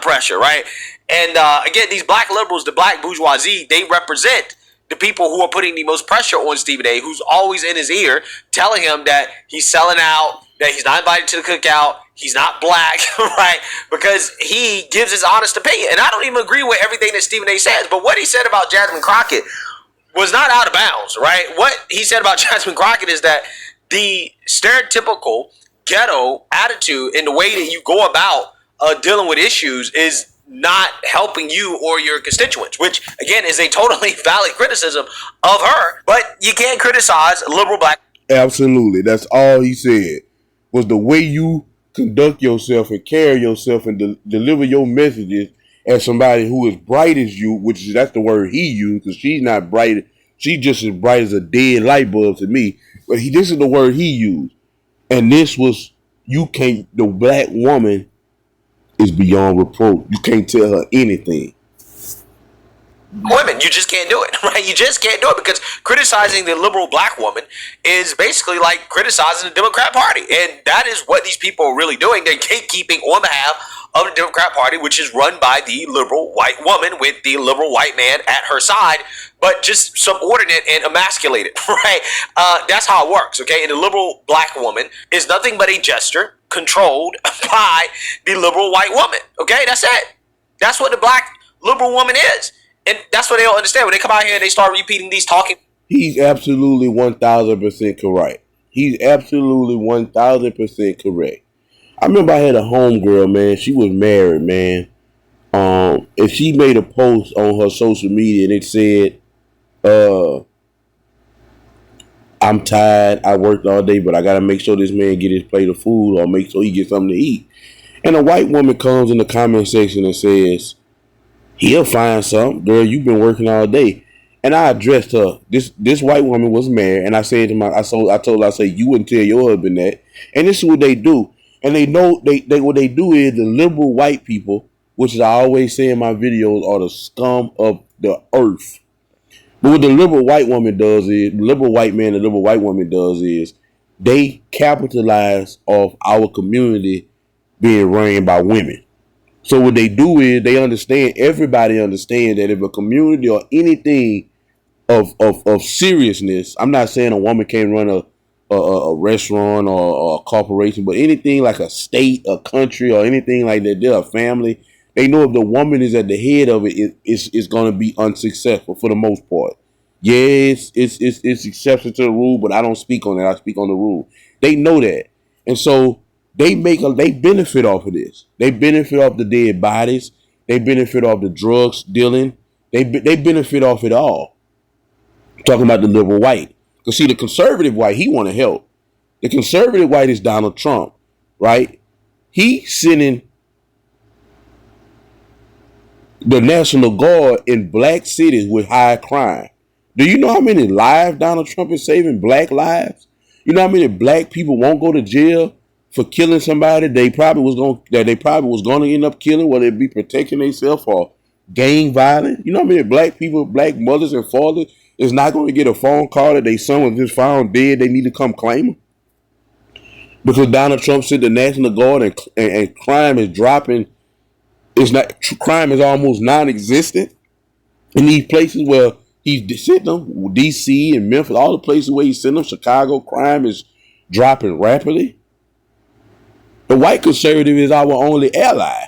pressure, right? And again, these black liberals, the black bourgeoisie, they represent the people who are putting the most pressure on Stephen A., who's always in his ear telling him that he's selling out, that he's not invited to the cookout, he's not black, right? Because he gives his honest opinion. And I don't even agree with everything that Stephen A. says, but what he said about Jasmine Crockett was not out of bounds, right? What he said about Jasmine Crockett is that the stereotypical ghetto attitude and the way that you go about dealing with issues is not helping you or your constituents, which again is a totally valid criticism of her, but you can't criticize liberal black. Absolutely. That's all he said, was the way you conduct yourself and carry yourself and deliver your messages as somebody who is bright as you, which is, that's the word he used, because she's not bright. She's just as bright as a dead light bulb to me. But this is the word he used. And this was, the black woman is beyond reproach. You can't tell her anything. Women, you just can't do it, right? You just can't do it, because criticizing the liberal black woman is basically like criticizing the Democrat Party. And that is what these people are really doing. They're gatekeeping on behalf of the Democrat Party, which is run by the liberal white woman with the liberal white man at her side, but just subordinate and emasculated, right? That's how it works, okay? And the liberal black woman is nothing but a jester controlled by the liberal white woman, okay? That's it. That's what the black liberal woman is. And that's what they don't understand. When they come out here and they start repeating these talking. He's absolutely 1,000% correct. He's absolutely 1,000% correct. I remember I had a homegirl, man. She was married, man. And she made a post on her social media and it said, I'm tired. I worked all day, but I got to make sure this man get his plate of food or make sure he gets something to eat. And a white woman comes in the comment section and says, he'll find something. Girl, you've been working all day. And I addressed her. This white woman was married. And I said to I told her, I said, you wouldn't tell your husband that. And this is what they do. And they know what they do is the liberal white people, which is I always say in my videos, are the scum of the earth. But what the liberal white woman does is, the liberal white man, the liberal white woman does is, they capitalize off our community being ran by women. So what they do is they understand, everybody understands that if a community or anything of seriousness, I'm not saying a woman can't run a restaurant or a corporation, but anything like a state, a country, or anything like that, they're a family. They know if the woman is at the head of it, it's going to be unsuccessful for the most part. Yes, it's exception to the rule, but I don't speak on that. I speak on the rule. They know that. And so they benefit off of this. They benefit off the dead bodies. They benefit off the drugs dealing. They benefit off it all. I'm talking about the liberal white. Because see, the conservative white, he want to help. The conservative white is Donald Trump, right? He sending the National Guard in black cities with high crime. Do you know how many lives Donald Trump is saving? Black lives? You know how many black people won't go to jail for killing somebody they probably was going to end up killing, whether it be protecting themselves or gang violence? You know how many black people, black mothers and fathers, is not going to get a phone call that their son was just found dead, they need to come claim him? Because Donald Trump said the National Guard and crime is dropping. Crime is almost non-existent in these places where he's sent them, D.C. and Memphis, all the places where he sent them, Chicago, crime is dropping rapidly. The white conservative is our only ally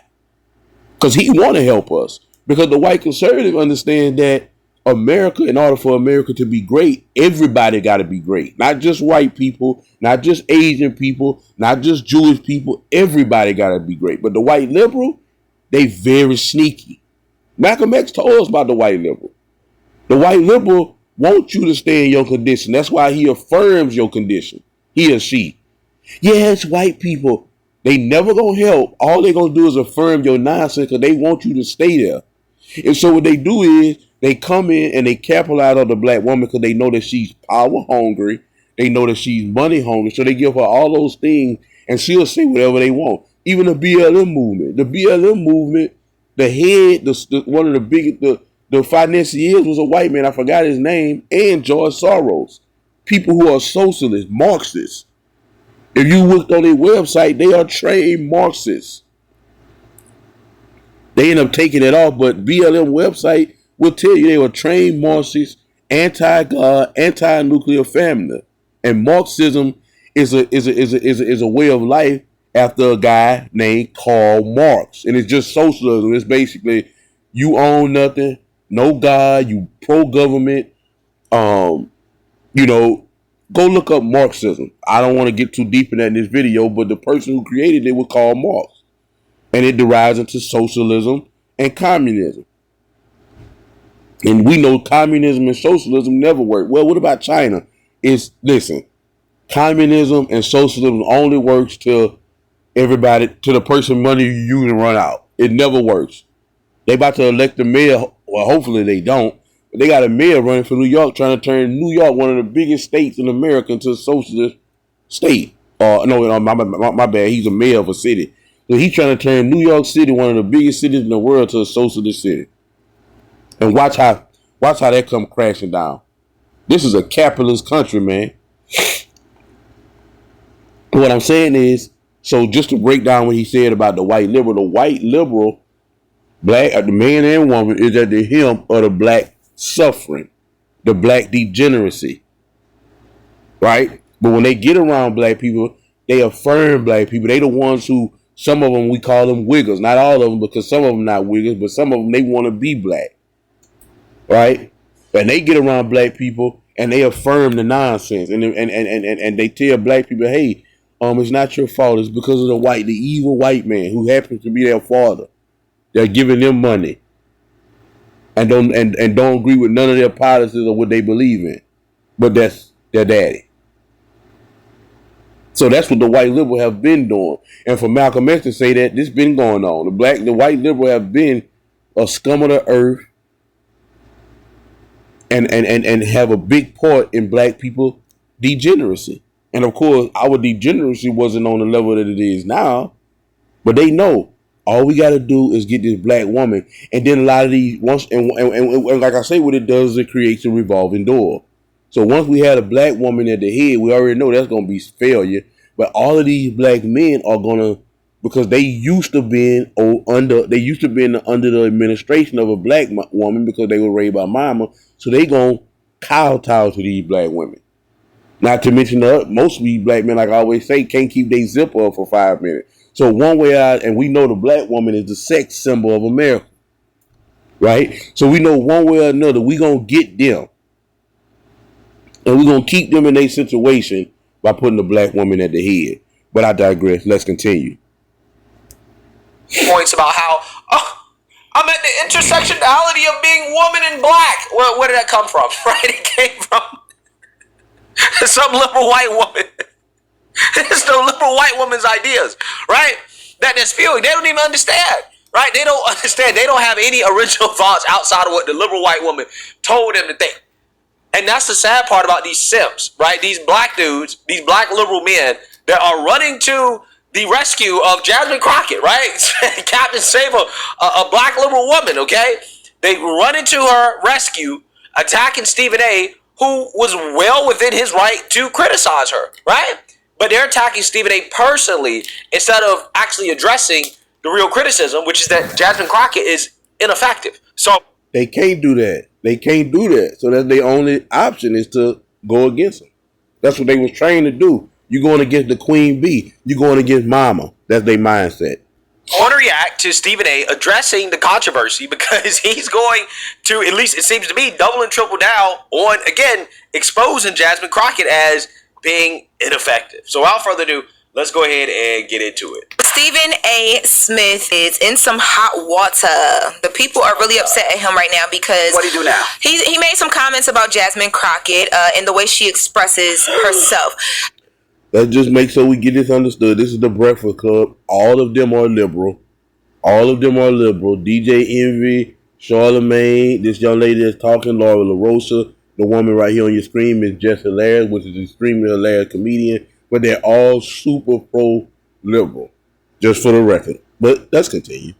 because he want to help us. Because the white conservative understands that America, in order for America to be great, everybody got to be great. Not just white people, not just Asian people, not just Jewish people. Everybody got to be great. But the white liberal, they very sneaky. Malcolm X told us about the white liberal. The white liberal wants you to stay in your condition. That's why he affirms your condition. He or she. Yes, white people, they never gonna help. All they gonna do is affirm your nonsense because they want you to stay there. And so what they do is they come in and they capitalize on the black woman because they know that she's power hungry. They know that she's money hungry. So they give her all those things and she'll say whatever they want. Even the BLM movement. The BLM movement, the head, one of the biggest, the financiers was a white man. I forgot his name. And George Soros. People who are socialists, Marxists. If you looked on their website, they are trained Marxists. They end up taking it off, but BLM website will tell you they were trained Marxists, anti-God, anti-nuclear family, and Marxism is a way of life after a guy named Karl Marx, and it's just socialism. It's basically you own nothing, no God, you pro-government. Um, you know, go look up Marxism. I don't want to get too deep in that in this video, but the person who created it was Karl Marx, and it derives into socialism and communism. And we know communism and socialism never work. Well, what about China? Listen, communism and socialism only works till the person money you use and run out. It never works. They about to elect the mayor. Well, hopefully they don't. But they got a mayor running for New York, trying to turn New York, one of the biggest states in America, into a socialist state. No, my bad. He's a mayor of a city. So he's trying to turn New York City, one of the biggest cities in the world, to a socialist city. And watch how that come crashing down. This is a capitalist country, man. What I'm saying is, so just to break down what he said about the white liberal, black, the man and woman, is at the hem of the black suffering, the black degeneracy, right? But when they get around black people, they affirm black people. They the ones who, some of them, we call them wiggers. Not all of them, because some of them not wiggers, but some of them, they want to be black, right? And they get around black people and they affirm the nonsense, and they tell black people, hey, it's not your fault. It's because of the evil white man who happens to be their father. They're giving them money and don't agree with none of their policies or what they believe in, but that's their daddy. So that's what the white liberal have been doing. And for Malcolm X to say that, this been going on. The white liberal have been a scum of the earth and have a big part in black people degeneracy. And of course, our degeneracy wasn't on the level that it is now, but they know all we got to do is get this black woman. And then a lot of these, and like I say, what it does is it creates a revolving door. So once we had a black woman at the head, we already know that's going to be failure. But all of these black men are going to, because they used to be under the administration of a black woman because they were raised by mama. So they going to kowtow to these black women. Not to mention most of these black men, like I always say, can't keep their zipper up for 5 minutes. So one way out, and we know the black woman is the sex symbol of America, right? So we know one way or another, we going to get them. And we're going to keep them in their situation by putting the black woman at the head. But I digress. Let's continue. Points about how, I'm at the intersectionality of being woman and black. Well, where did that come from? Right? It came from some liberal white woman. It's the liberal white woman's ideas, right? That they're spewing. They don't even understand, right? They don't understand. They don't have any original thoughts outside of what the liberal white woman told them to think. And that's the sad part about these simps, right? These black dudes, these black liberal men that are running to the rescue of Jasmine Crockett, right? Captain Save a black liberal woman, okay? They run into her rescue, attacking Stephen A., who was well within his right to criticize her, right? But they're attacking Stephen A. personally instead of actually addressing the real criticism, which is that Jasmine Crockett is ineffective. So they can't do that. They can't do that. So that's their only option is to go against them. That's what they was trained to do. You're going against the queen bee. You're going against mama. That's their mindset. I want to react to Stephen A. addressing the controversy because he's going to, at least it seems to me, double and triple down on, again, exposing Jasmine Crockett as being ineffective. So without further ado, let's go ahead and get into it. Stephen A. Smith is in some hot water. The people are really upset at him right now because what did he do now? He made some comments about Jasmine Crockett and the way she expresses herself. Let's just make sure we get this understood. This is the Breakfast Club. All of them are liberal. DJ Envy, Charlemagne, this young lady that's talking, Laura LaRosa, the woman right here on your screen is Jess Hilarious, which is an extremely hilarious comedian. But they're all super pro-liberal, just for the record. But let's continue.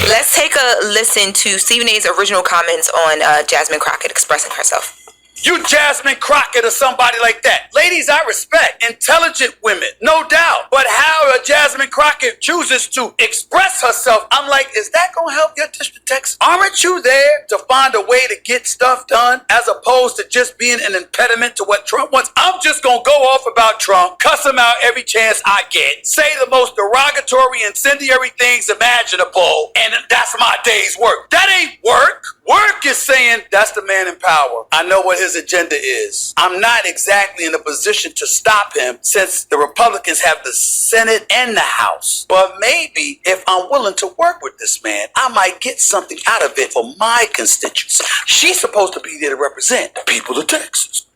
Let's take a listen to Stephen A.'s original comments on Jasmine Crockett expressing herself. You Jasmine Crockett or somebody like that. Ladies, I respect. Intelligent women, no doubt. But how a Jasmine Crockett chooses to express herself, I'm like, is that going to help your district text? Aren't you there to find a way to get stuff done as opposed to just being an impediment to what Trump wants? I'm just going to go off about Trump, cuss him out every chance I get, say the most derogatory, incendiary things imaginable, and that's my day's work. That ain't work. Work is saying that's the man in power. I know what his agenda is. I'm not exactly in a position to stop him since the Republicans have the Senate and the House. But maybe if I'm willing to work with this man, I might get something out of it for my constituents. She's supposed to be there to represent the people of Texas.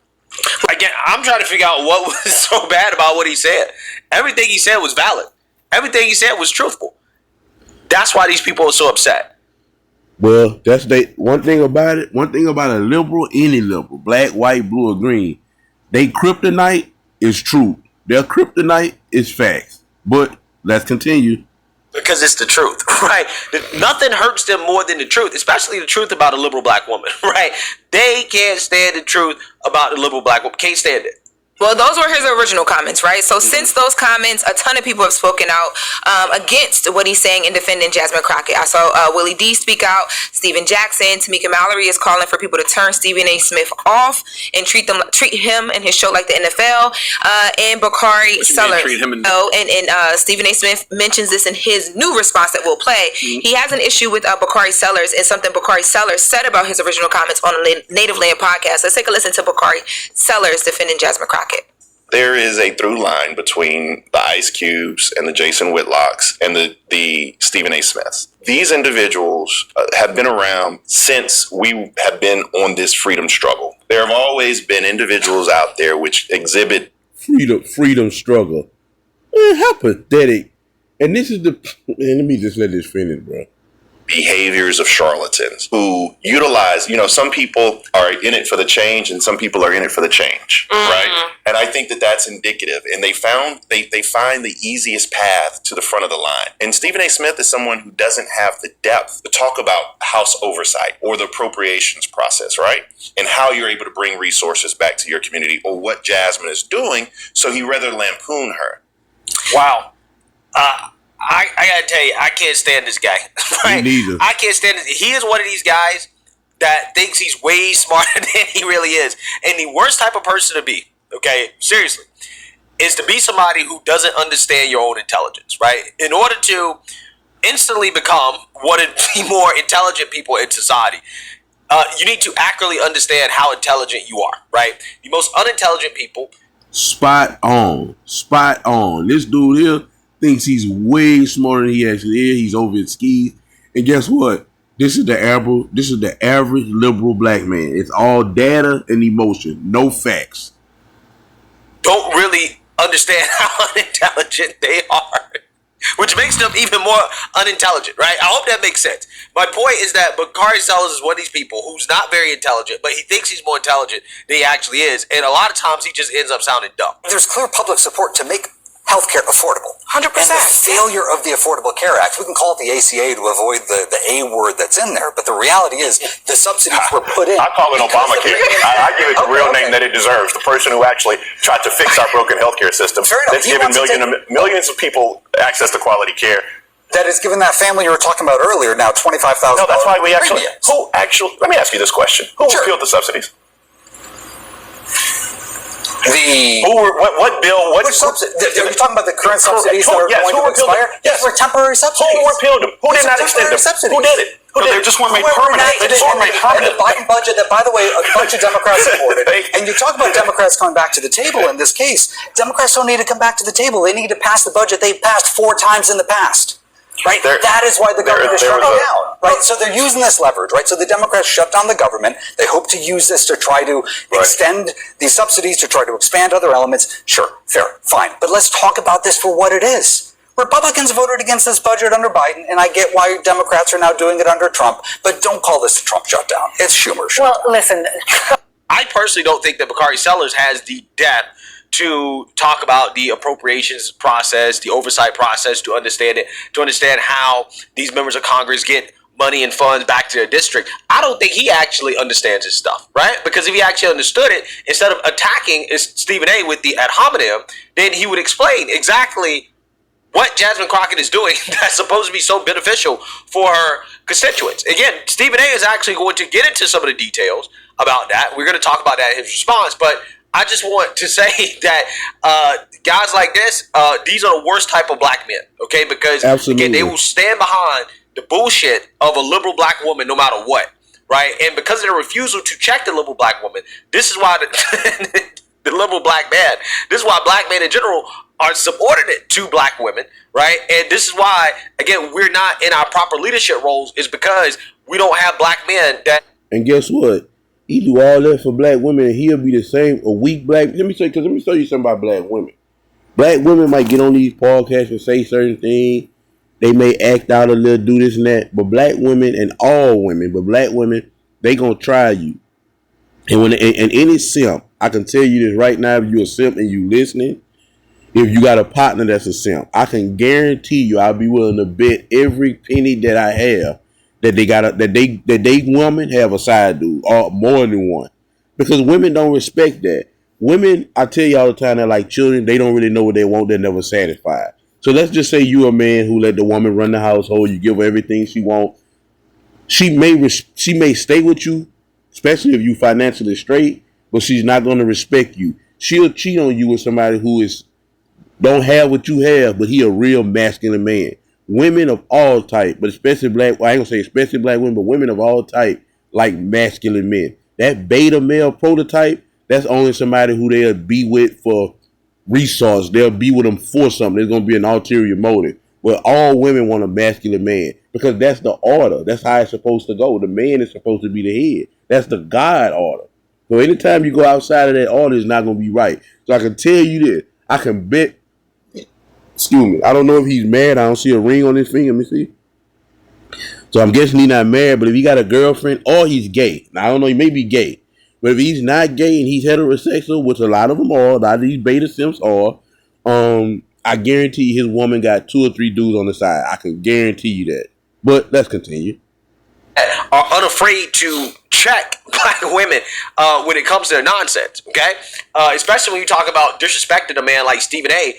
Again, I'm trying to figure out what was so bad about what he said. Everything he said was valid. Everything he said was truthful. That's why these people are so upset. Well, that's one thing about it. One thing about a liberal, any liberal, black, white, blue, or green, they kryptonite is truth. Their kryptonite is facts. But let's continue. Because it's the truth, right? Nothing hurts them more than the truth, especially the truth about a liberal black woman, right? They can't stand the truth about the liberal black woman. Can't stand it. Well, those were his original comments, right? So since those comments, a ton of people have spoken out against what he's saying in defending Jasmine Crockett. I saw Willie D speak out, Stephen Jackson, Tamika Mallory is calling for people to turn Stephen A. Smith off and treat him and his show like the NFL. And Bakari Sellers. And Stephen A. Smith mentions this in his new response that we'll play. He has an issue with Bakari Sellers and something Bakari Sellers said about his original comments on a Native Land podcast. Let's take a listen to Bakari Sellers defending Jasmine Crockett. There is a through line between the Ice Cubes and the Jason Whitlocks and the Stephen A. Smiths. These individuals have been around since we have been on this freedom struggle. There have always been individuals out there which exhibit freedom struggle. Man, how pathetic. And this is let me just let this finish, bro. Behaviors of charlatans who utilize, some people are in it for the change and some people are in it for the change, right? And I think that that's indicative. And they find the easiest path to the front of the line. And Stephen A. Smith is someone who doesn't have the depth to talk about House oversight or the appropriations process, right? And how you're able to bring resources back to your community or what Jasmine is doing. So he rather lampoon her. Wow. I gotta tell you, I can't stand this guy. Right? Me neither. I can't stand it. He is one of these guys that thinks he's way smarter than he really is. And the worst type of person to be, okay, seriously, is to be somebody who doesn't understand your own intelligence, right? In order to instantly become one of the more intelligent people in society, you need to accurately understand how intelligent you are, right? The most unintelligent people. Spot on. This dude here thinks he's way smarter than he actually is. He's over his skis. And guess what? This is the average liberal black man. It's all data and emotion, no facts. Don't really understand how unintelligent they are, which makes them even more unintelligent, right? I hope that makes sense. My point is that Bakari Sellers is one of these people who's not very intelligent, but he thinks he's more intelligent than he actually is. And a lot of times he just ends up sounding dumb. There's clear public support to make healthcare affordable. 100%. And the failure of the Affordable Care Act, we can call it the ACA to avoid the A word that's in there, but the reality is the subsidies were put in. I call it Obamacare. I give it the real name that it deserves. The person who actually tried to fix our broken healthcare system. That's given millions of people access to quality care. That has given that family you were talking about earlier now $25,000. No, that's why we actually. Let me ask you this question: who repealed the subsidies? What bill? What subsidy? Are you talking about the current subsidies that are going to expire? Yes, we're temporary subsidies. Who repealed them? Who did not extend them? Who did it? They just weren't made permanent. They just weren't made permanent. And the Biden budget that, by the way, a bunch of Democrats supported. And you talk about Democrats coming back to the table in this case. Democrats don't need to come back to the table. They need to pass the budget they've passed 4 times in the past. Right? That is why the government is shutting down. Right? So they're using this leverage, right? So the Democrats shut down the government. They hope to use this to try to extend these subsidies, to try to expand other elements. Sure, fair, fine. But let's talk about this for what it is. Republicans voted against this budget under Biden, and I get why Democrats are now doing it under Trump, but don't call this a Trump shutdown. It's Schumer shutdown. Well, listen. I personally don't think that Bakari Sellers has the depth to talk about the appropriations process, the oversight process, to understand it, to understand how these members of Congress get money and funds back to their district. I don't think he actually understands his stuff, right? Because if he actually understood it, instead of attacking Stephen A. with the ad hominem, then he would explain exactly what Jasmine Crockett is doing that's supposed to be so beneficial for her constituents. Again, Stephen A. is actually going to get into some of the details about that. We're going to talk about that in his response, but I just want to say that guys like this, these are the worst type of black men, okay? Because, again, they will stand behind the bullshit of a liberal black woman no matter what, right? And because of their refusal to check the liberal black woman, this is why the liberal black man, this is why black men in general are subordinate to black women, right? And this is why, again, we're not in our proper leadership roles, is because we don't have black men that... And guess what? He do all that for black women, and he'll be the same, a weak black... Let me show you something about black women. Black women might get on these podcasts and say certain things. They may act out a little, do this and that. But black women, and all women, but black women, they gonna try you. And any simp, I can tell you this right now, if you're a simp and you listening, if you got a partner that's a simp, I can guarantee you I'll be willing to bet every penny that I have that they women have a side dude, or more than one. Because women don't respect that. Women, I tell you all the time, they're like children. They don't really know what they want. They're never satisfied. So let's just say you a man who let the woman run the household. You give her everything she wants. She may stay with you, especially if you financially straight, but she's not going to respect you. She'll cheat on you with somebody who don't have what you have, but he a real masculine man. Women of all type, but especially black, I ain't gonna say especially black women, but women of all type like masculine men. That beta male prototype, that's only somebody who they'll be with for resource. They'll be with them for something. There's going to be an ulterior motive. But all women want a masculine man because that's the order. That's how it's supposed to go. The man is supposed to be the head. That's the God order. So anytime you go outside of that order, it's not going to be right. So I can tell you this. I can bet. Excuse me. I don't know if he's married. I don't see a ring on his finger. Let me see. So I'm guessing he's not married. But if he got a girlfriend or he's gay. Now, I don't know. He may be gay. But if he's not gay and he's heterosexual, which a lot of them are, a lot of these beta simps are, I guarantee his woman got 2 or 3 dudes on the side. I can guarantee you that. But let's continue. Are unafraid to check black women when it comes to their nonsense, okay? Especially when you talk about disrespecting a man like Stephen A.,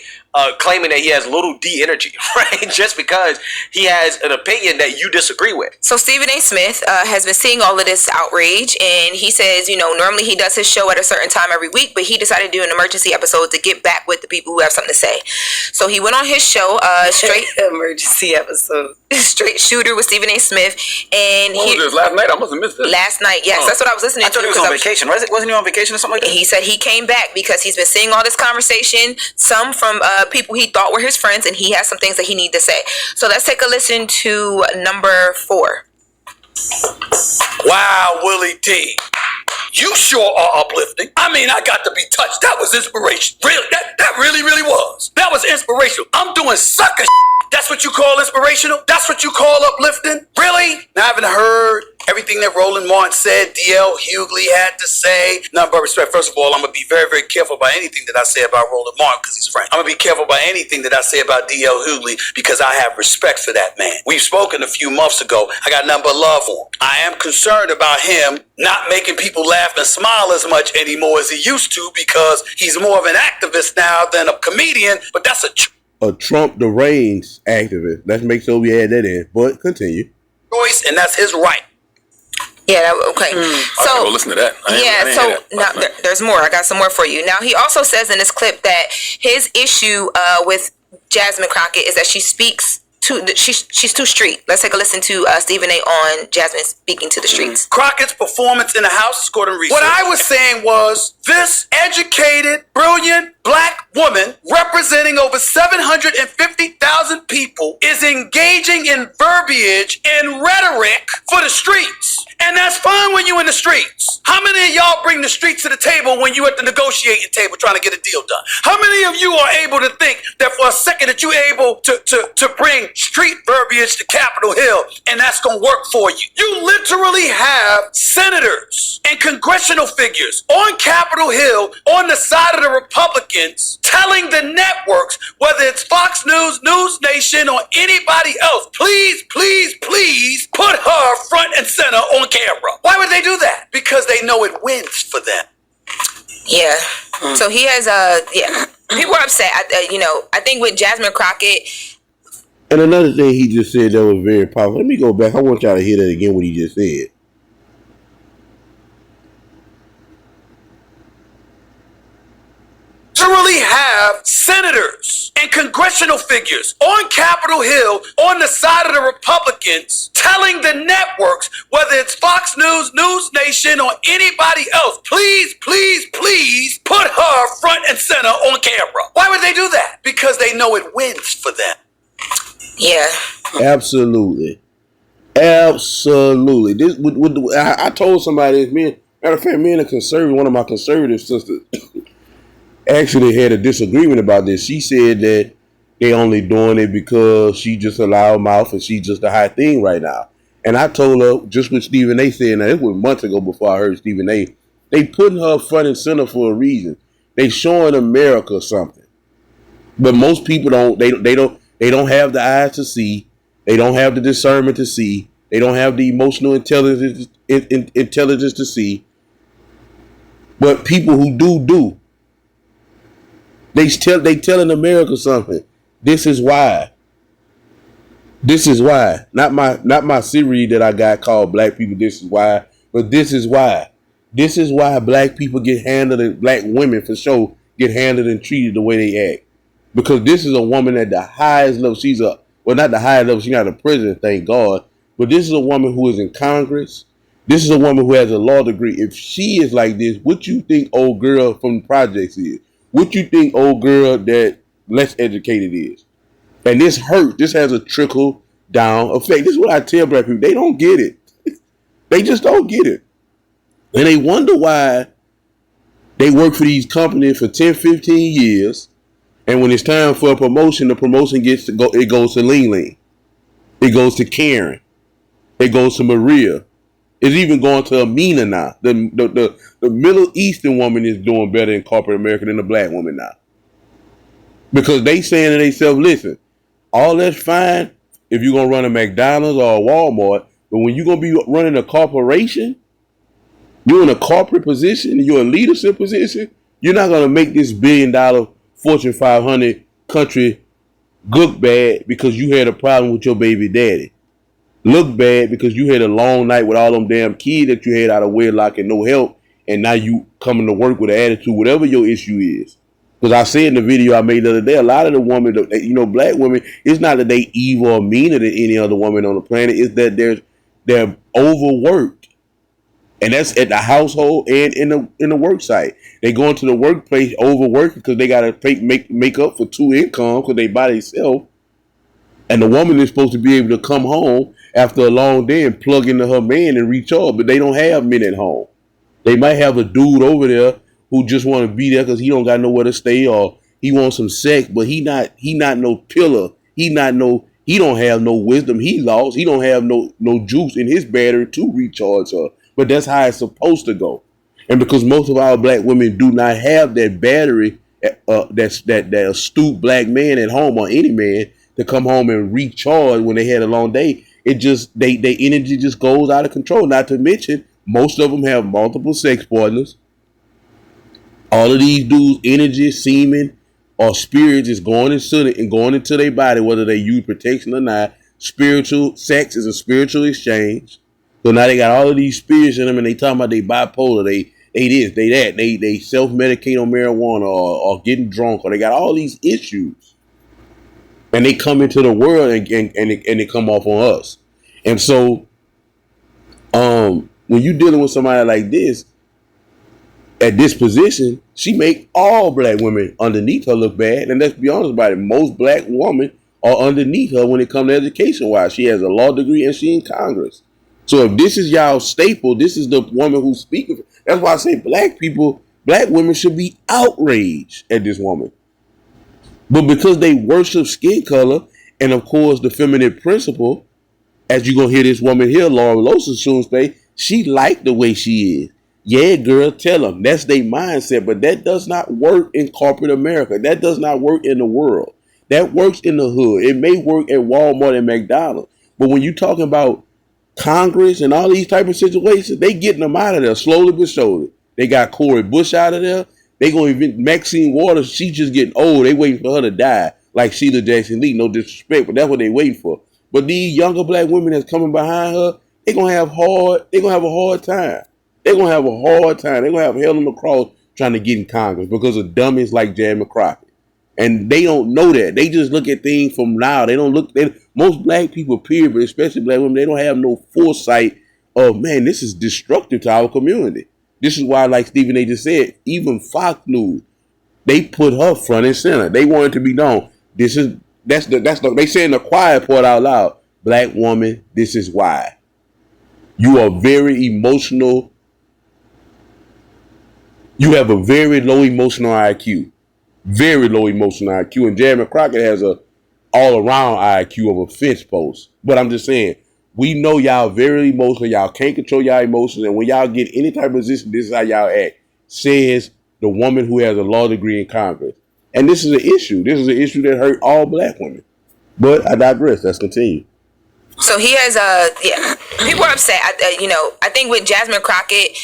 claiming that he has little D energy, right? Just because he has an opinion that you disagree with. So Stephen A. Smith has been seeing all of this outrage, and he says, normally he does his show at a certain time every week, but he decided to do an emergency episode to get back with the people who have something to say. So he went on his show, straight emergency episode, Straight Shooter with Stephen A. Smith, and what was this, last night? I must have missed this. Last night, yes, that's what I was listening to. I thought he was on vacation. Wasn't he on vacation or something like that? He said he came back because he's been seeing all this conversation, some from people he thought were his friends, and he has some things that he need to say. So let's take a listen to number 4. Wow, Willie D. You sure are uplifting. I mean, I got to be touched. That was inspiration. Really, that really, really was. That was inspirational. I'm doing sucker. That's what you call inspirational? That's what you call uplifting? Really? Now, I haven't heard everything that Roland Martin said, D.L. Hughley had to say. None but respect. First of all, I'm going to be very, very careful about anything that I say about Roland Martin because he's French. I'm going to be careful about anything that I say about D.L. Hughley because I have respect for that man. We've spoken a few months ago. I got nothing but love for him. I am concerned about him not making people laugh and smile as much anymore as he used to because he's more of an activist now than a comedian, but that's a Trump the reigns activist. Let's make sure we add that in. But continue. choice, and that's his right. Yeah, okay. So listen to that. Now there's more. I got some more for you. Now he also says in this clip that his issue with Jasmine Crockett is that she speaks she's too street. Let's take a listen to Stephen A. on Jasmine speaking to the streets. Crockett's performance in the House, according to research. What I was saying was this educated, brilliant black woman representing over 750,000 people is engaging in verbiage and rhetoric for the streets. And that's fine when you're in the streets. How many of y'all bring the streets to the table when you at the negotiating table trying to get a deal done? How many of you are able to think that for a second that you're able to bring street verbiage to Capitol Hill and that's going to work for you? You literally have senators and congressional figures on Capitol Hill on the side of the Republicans telling the networks, whether it's Fox News, News Nation, or anybody else, please, please, please put her front and center on camera. Why would they do that? Because they know it wins for them. Yeah. So he has people are upset. I think with Jasmine Crockett. And another thing he just said that was very powerful. Let me go back. I want y'all to hear that again, what he just said. Literally have senators and congressional figures on Capitol Hill on the side of the Republicans telling the networks, whether it's Fox News, News Nation, or anybody else, please, please, please put her front and center on camera. Why would they do that? Because they know it wins for them. Yeah. Absolutely. Absolutely. This I told somebody this, matter of fact, me and one of my conservative sisters actually had a disagreement about this. She said that they only doing it because she just a loud mouth and she's just a high thing right now. And I told her, just what Stephen A said, now it was months ago before I heard Stephen A, they putting her front and center for a reason. They showing America something. But most people don't have the eyes to see. They don't have the discernment to see. They don't have the emotional intelligence to see. But people who do. They telling America something. This is why. This is why. Not my series that I got called Black People. This is why. But this is why. This is why black people get handled, and black women for sure get handled and treated the way they act. Because this is a woman at the highest level. Not the highest level. She's not a president, thank God. But this is a woman who is in Congress. This is a woman who has a law degree. If she is like this, what you think old girl from the projects is? What you think old girl that less educated is? And this hurts. This has a trickle down effect. This is what I tell black people. They don't get it. They just don't get it. And they wonder why they work for these companies for 10, 15 years. And when it's time for a promotion, the promotion it goes to Ling. It goes to Karen. It goes to Maria. It's even going to Amina now. The Middle Eastern woman is doing better in corporate America than the black woman now. Because they saying to themselves, listen, all that's fine if you're going to run a McDonald's or a Walmart, but when you're going to be running a corporation, you're in a corporate position, you're in a leadership position, you're not going to make this $1 billion Fortune 500 country look bad because you had a problem with your baby daddy. Look bad because you had a long night with all them damn kids that you had out of wedlock and no help, and now you coming to work with an attitude, whatever your issue is. Because I said in the video I made the other day, a lot of the women, black women, it's not that they evil or meaner than any other woman on the planet. It's that they're overworked. And that's at the household and in the work site. They go into the workplace overworked because they got to make up for two incomes because they by themselves. And the woman is supposed to be able to come home after a long day and plug into her man and recharge, but they don't have men at home. They might have a dude over there who just want to be there because he don't got nowhere to stay or he wants some sex, but he not no pillar. He don't have no wisdom. He lost. He don't have no juice in his battery to recharge her. But that's how it's supposed to go. And because most of our black women do not have that battery, that astute black man at home or any man to come home and recharge when they had a long day, it just their energy just goes out of control. Not to mention, most of them have multiple sex partners. All of these dudes' energy, semen, or spirits is going into their body, whether they use protection or not. Spiritual sex is a spiritual exchange. So now they got all of these spirits in them, and they talking about they bipolar, they this, they that, they self-medicate on marijuana or getting drunk, or they got all these issues, and they come into the world and they come off on us. And so, when you dealing with somebody like this at this position, she make all black women underneath her look bad. And let's be honest about it, most black women are underneath her when it comes to education wise. She has a law degree and she in Congress. So if this is y'all staple, this is the woman who's speaking. That's why I say black women should be outraged at this woman. But because they worship skin color and of course the feminine principle, as you're gonna hear this woman here, Laura Losa soon say, she like the way she is. Yeah, girl, tell them. That's their mindset, but that does not work in corporate America. That does not work in the world. That works in the hood. It may work at Walmart and McDonald's. But when you're talking about Congress and all these type of situations, they getting them out of there slowly but surely. They got Cori Bush out of there. They going to Maxine Waters. She just getting old. They waiting for her to die, like Sheila Jackson Lee. No disrespect, but that's what they waiting for. But these younger black women that's coming behind her, they gonna have a hard time. They're gonna have a hard time. They're gonna have hell on the cross trying to get in Congress because of dummies like Jasmine Crockett. And they don't know that. They just look at things from now. They don't look. Most black people, period, but especially black women, they don't have no foresight of, man, this is destructive to our community. This is why, like Stephen A. just said, even Fox News, they put her front and center. They want it to be known. They saying the quiet part out loud. Black woman, this is why. You are very emotional. You have a very low emotional IQ. Very low emotional IQ. And Jasmine Crockett has a all-around IQ of a fence post. But I'm just saying, we know y'all very emotional. Y'all can't control y'all emotions. And when y'all get any type of position, this is how y'all act. Says the woman who has a law degree in Congress. And this is an issue. This is an issue that hurt all black women. But I digress. Let's continue. So he has people are upset. I think with Jasmine Crockett,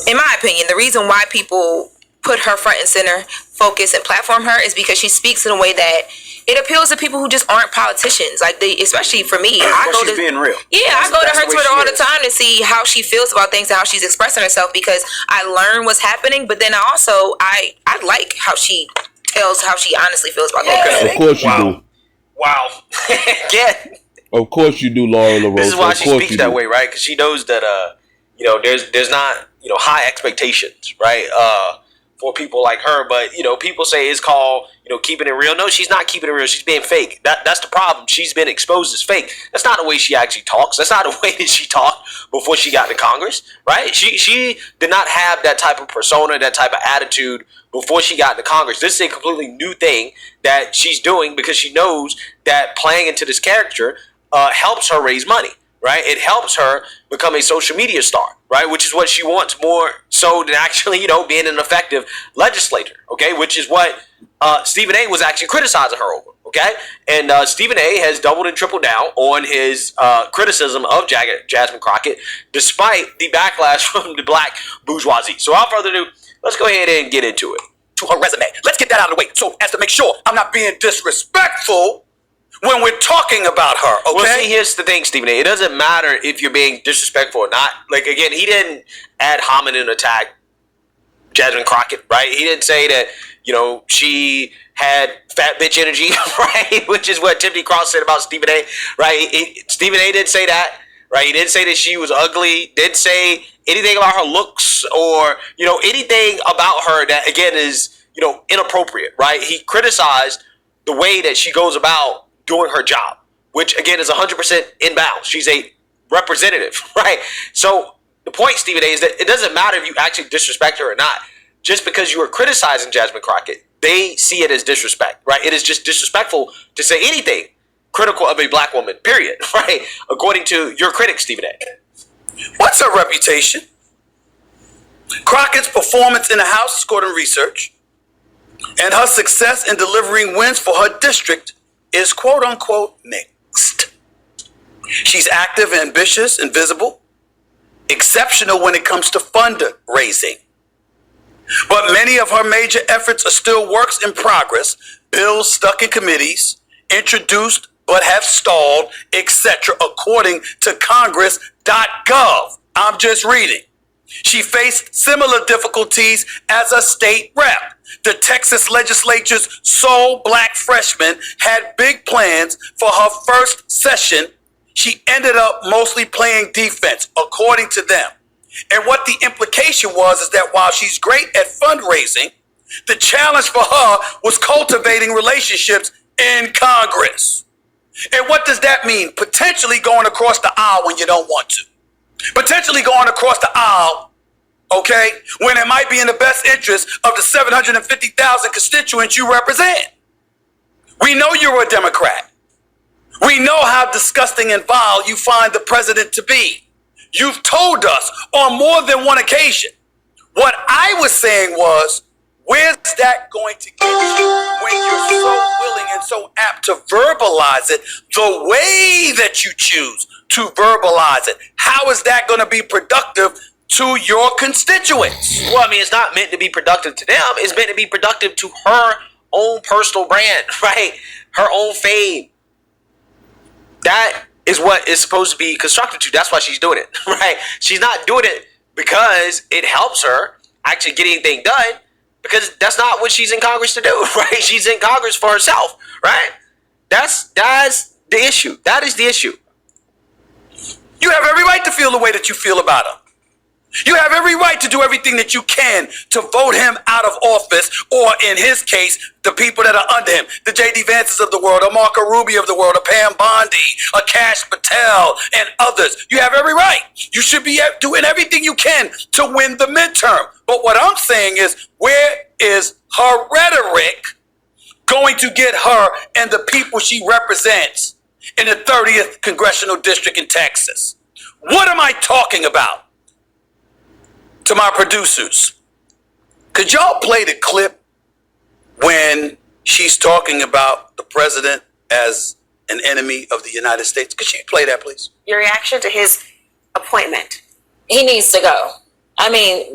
in my opinion, the reason why people put her front and center, focus and platform her is because she speaks in a way that it appeals to people who just aren't politicians. Like especially for me, she's being real. Yeah, I go to her Twitter all the time to see how she feels about things and how she's expressing herself because I learn what's happening. But then I like how she tells how she honestly feels about things. Of course you do. Wow. Again. Of course you do, Laura LaRosa. This is why she speaks that way, right? Because she knows that there's not high expectations, right? For people like her, but people say it's called keeping it real. No, she's not keeping it real. She's being fake. That's the problem. She's been exposed as fake. That's not the way she actually talks. That's not the way that she talked before she got to Congress, right? She did not have that type of persona, that type of attitude before she got to Congress. This is a completely new thing that she's doing because she knows that playing into this character helps her raise money, right? It helps her become a social media star, right? Which is what she wants more so than actually, being an effective legislator, okay? Which is what Stephen A. was actually criticizing her over, okay? And Stephen A. has doubled and tripled down on his criticism of Jasmine Crockett, despite the backlash from the black bourgeoisie. So without further ado, let's go ahead and get into it. To her resume. Let's get that out of the way so as to make sure I'm not being disrespectful when we're talking about her, okay? Well, see, here's the thing, Stephen A. It doesn't matter if you're being disrespectful or not. Like, again, he didn't ad hominem attack Jasmine Crockett, right? He didn't say that, she had fat bitch energy, right? Which is what Timothy Cross said about Stephen A., right? Stephen A. didn't say that, right? He didn't say that she was ugly, didn't say anything about her looks or, anything about her that, again, is, inappropriate, right? He criticized the way that she goes about doing her job, which again is 100% inbound. She's a representative, right? So the point, Stephen A., is that it doesn't matter if you actually disrespect her or not. Just because you are criticizing Jasmine Crockett, they see it as disrespect, right? It is just disrespectful to say anything critical of a black woman, period, right? According to your critic, Stephen A. What's her reputation? Crockett's performance in the House, according to research, and her success in delivering wins for her district is quote-unquote mixed. She's active, ambitious, and visible, exceptional when it comes to fundraising. But many of her major efforts are still works in progress, bills stuck in committees, introduced but have stalled, etc., according to Congress.gov. I'm just reading. She faced similar difficulties as a state rep. The Texas legislature's sole black freshman had big plans for her first session. She ended up mostly playing defense, according to them. And what the implication was is that while she's great at fundraising, the challenge for her was cultivating relationships in Congress. And what does that mean? Potentially going across the aisle when you don't want to. potentially going across the aisle, okay, when it might be in the best interest of the 750,000 constituents you represent. We know you're a Democrat. We know how disgusting and vile you find the president to be. You've told us on more than one occasion. What I was saying was, where's that going to get you when you're so willing and so apt to verbalize it the way that you choose to verbalize it? How is that going to be productive to your constituents? Well, I mean, it's not meant to be productive to them. It's meant to be productive to her own personal brand, right? Her own fame. That is what is supposed to be constructive to. That's why she's doing it, right? She's not doing it because it helps her actually get anything done, because that's not what she's in Congress to do, right? She's in Congress for herself, right? That's the issue. That is the issue. You have every right to feel the way that you feel about him. You have every right to do everything that you can to vote him out of office, or in his case, the people that are under him, the J.D. Vances of the world, a Marco Rubio of the world, a Pam Bondi, a Kash Patel, and others. You have every right. You should be doing everything you can to win the midterm. But what I'm saying is, where is her rhetoric going to get her and the people she represents in the 30th Congressional District in Texas? What am I talking about? To my producers, could y'all play the clip when she's talking about the president as an enemy of the United States? Could you play that, please? Your reaction to his appointment? He needs to go. I mean,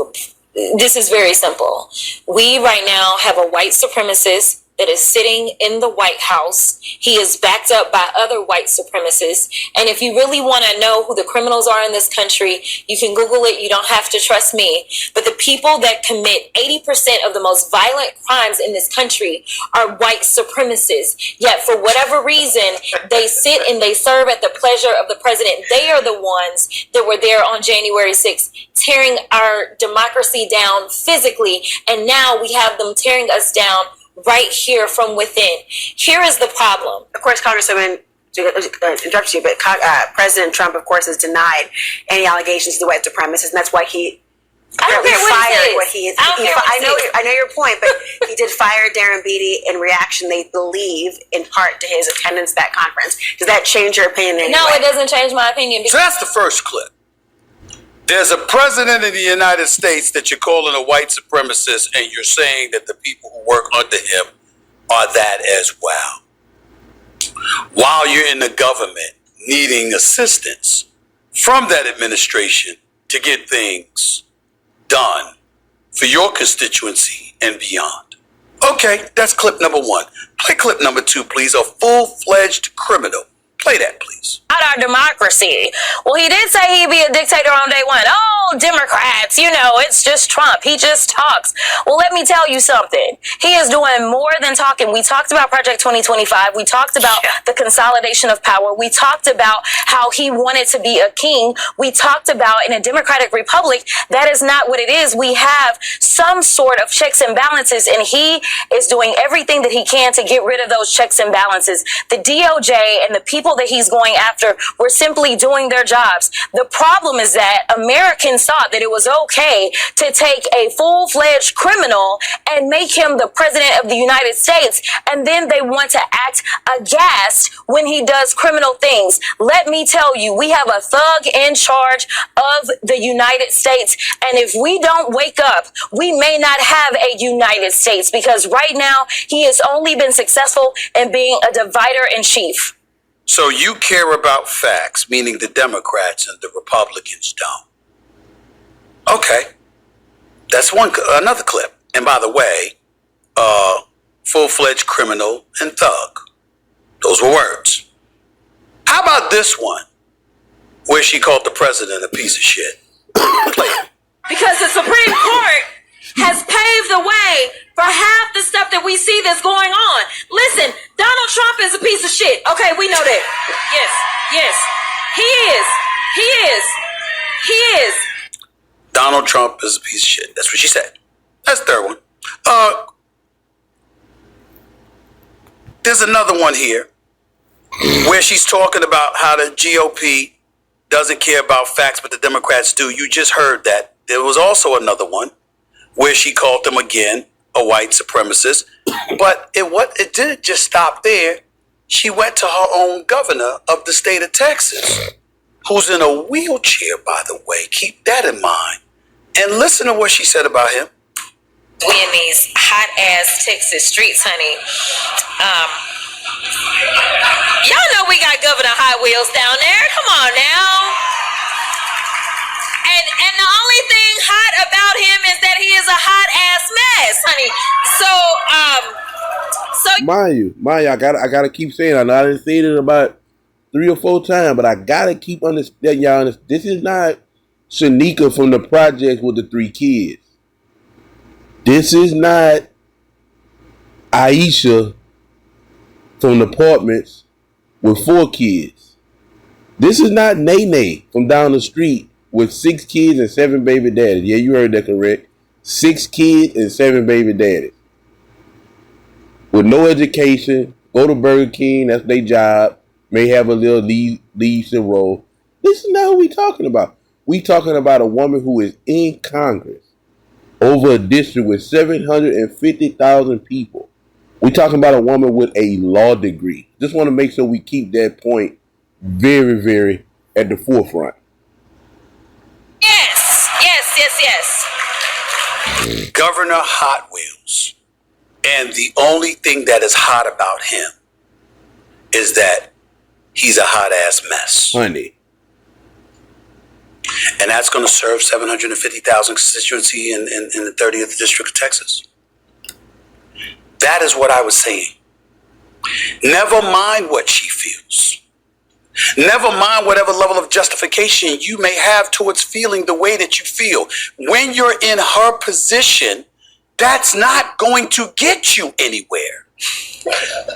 this is very simple. We right now have a white supremacist that is sitting in the White House. He is backed up by other white supremacists. And if you really want to know who the criminals are in this country, you can Google it. You don't have to trust me. But the people that commit 80% of the most violent crimes in this country are white supremacists. Yet for whatever reason, they sit and they serve at the pleasure of the president. They are the ones that were there on January 6th, tearing our democracy down physically. And now we have them tearing us down right here from within. Here is the problem. Of course, Congresswoman, to interrupt you, but President Trump, of course, has denied any allegations of the white supremacists, and that's why he fired what he is. I know your point, but he did fire Darren Beatty in reaction, they believe, in part to his attendance at that conference. Does that change your opinion in any way? It doesn't change my opinion. So that's the first clip. There's a president of the United States that you're calling a white supremacist, and you're saying that the people who work under him are that as well. While you're in the government needing assistance from that administration to get things done for your constituency and beyond. Okay, that's clip number one. Play clip number two, please. A full-fledged criminal. Play that, please. Not our democracy. Well, he did say he'd be a dictator on day one. Oh, Democrats, it's just Trump. He just talks. Well, let me tell you something. He is doing more than talking. We talked about Project 2025. We talked about the consolidation of power. We talked about how he wanted to be a king. We talked about in a democratic republic, that is not what it is. We have some sort of checks and balances, and he is doing everything that he can to get rid of those checks and balances. The DOJ and the people that he's going after were simply doing their jobs. The problem is that Americans thought that it was okay to take a full-fledged criminal and make him the president of the United States, and then they want to act aghast when he does criminal things. Let me tell you, we have a thug in charge of the United States, and if we don't wake up, we may not have a United States, because right now he has only been successful in being a divider in chief. So you care about facts, meaning the Democrats and the Republicans don't. Okay. That's another clip. And by the way, full-fledged criminal and thug. Those were words. How about this one, where she called the president a piece of shit? Play it. Because the Supreme Court has paved the way for half the stuff that we see that's going on. Listen, Donald Trump is a piece of shit. Okay, we know that. Yes. He is. Donald Trump is a piece of shit. That's what she said. That's the third one. There's another one here where she's talking about how the GOP doesn't care about facts, but the Democrats do. You just heard that. There was also another one where she called them again a white supremacist. But it didn't just stop there. She went to her own governor of the state of Texas, who's in a wheelchair, by the way. Keep that in mind. And listen to what she said about him. We in these hot ass Texas streets, honey. Y'all know we got Governor Hot Wheels down there. Come on now. And the only thing hot about him is that he is a hot ass mess, honey. Mind you, I gotta keep saying. I know I didn't say it about 3 or 4 times, but I gotta keep understanding, y'all. This is not Shanika from the project with the 3 kids. This is not Aisha from the apartments with 4 kids. This is not Nene from down the street with 6 kids and 7 baby daddies. Yeah, you heard that correct. 6 kids and 7 baby daddies. With no education, go to Burger King, that's their job. May have a little leadership role. This is not who we talking about. We talking about a woman who is in Congress over a district with 750,000 people. We talking about a woman with a law degree. Just want to make sure we keep that point very, very at the forefront. Yes. Governor Hot Wheels. And the only thing that is hot about him is that he's a hot ass mess. Honey. And that's going to serve 750,000 constituency in the 30th District of Texas. That is what I was saying. Never mind what she feels. Never mind whatever level of justification you may have towards feeling the way that you feel. When you're in her position, that's not going to get you anywhere.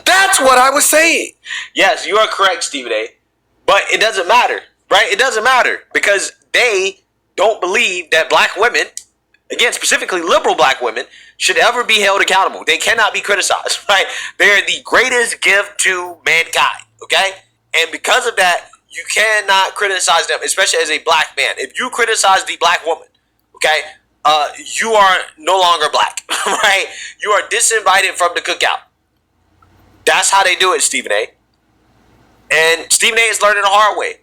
That's what I was saying. Yes, you are correct, Stephen A. But it doesn't matter, right? It doesn't matter because they don't believe that black women, again, specifically liberal black women, should ever be held accountable. They cannot be criticized, right? They're the greatest gift to mankind, okay? And because of that, you cannot criticize them, especially as a black man. If you criticize the black woman, okay, you are no longer black, right? You are disinvited from the cookout. That's how they do it, Stephen A. And Stephen A is learning the hard way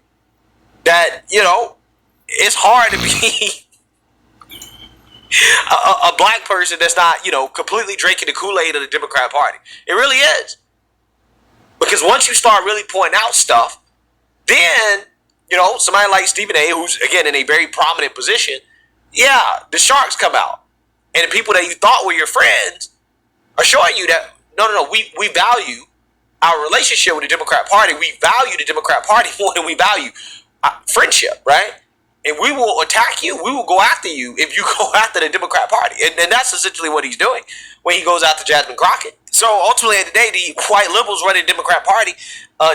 that, it's hard to be a black person that's not, completely drinking the Kool-Aid of the Democrat Party. It really is. Because once you start really pointing out stuff, then, somebody like Stephen A, who's, again, in a very prominent position, yeah, the sharks come out. And the people that you thought were your friends are showing you that, no, we value our relationship with the Democrat Party. We value the Democrat Party more than we value friendship, right? And we will attack you. We will go after you if you go after the Democrat Party. And that's essentially what he's doing when he goes after Jasmine Crockett. So ultimately, at the day, the white liberals running the Democrat Party,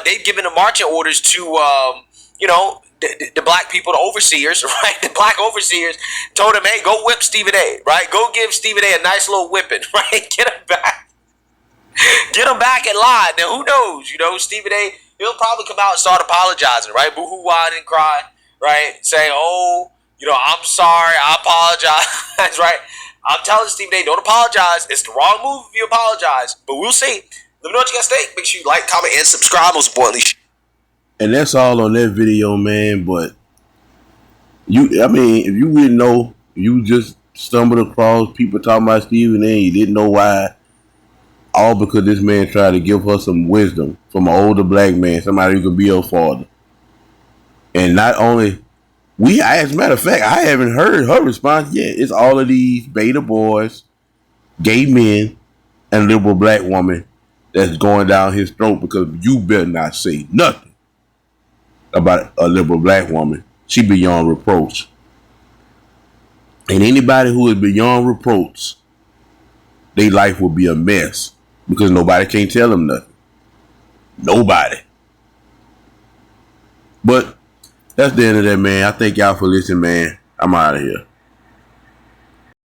they've given the marching orders to, the black people, the overseers, right? The black overseers told him, hey, go whip Stephen A, right? Go give Stephen A a nice little whipping, right? Get him back. Get him back in line. Now, who knows? Stephen A, he'll probably come out and start apologizing, right? Boo-hoo-wah and cry, right? Say, I'm sorry. I apologize, right? I'm telling Stephen A, don't apologize. It's the wrong move if you apologize. But we'll see. Let me know what you guys think. Make sure you like, comment, and subscribe. Most importantly. And that's all on that video, man. But if you didn't know, you just stumbled across people talking about Stephen A, you didn't know why. All because this man tried to give her some wisdom from an older black man, somebody who could be her father. And not only, as a matter of fact, I haven't heard her response yet. It's all of these beta boys, gay men, and liberal black woman that's going down his throat because you better not say nothing about a liberal black woman. She beyond reproach. And anybody who is beyond reproach, their life will be a mess because nobody can tell them nothing. Nobody. But that's the end of that, man. I thank y'all for listening, man. I'm out of here.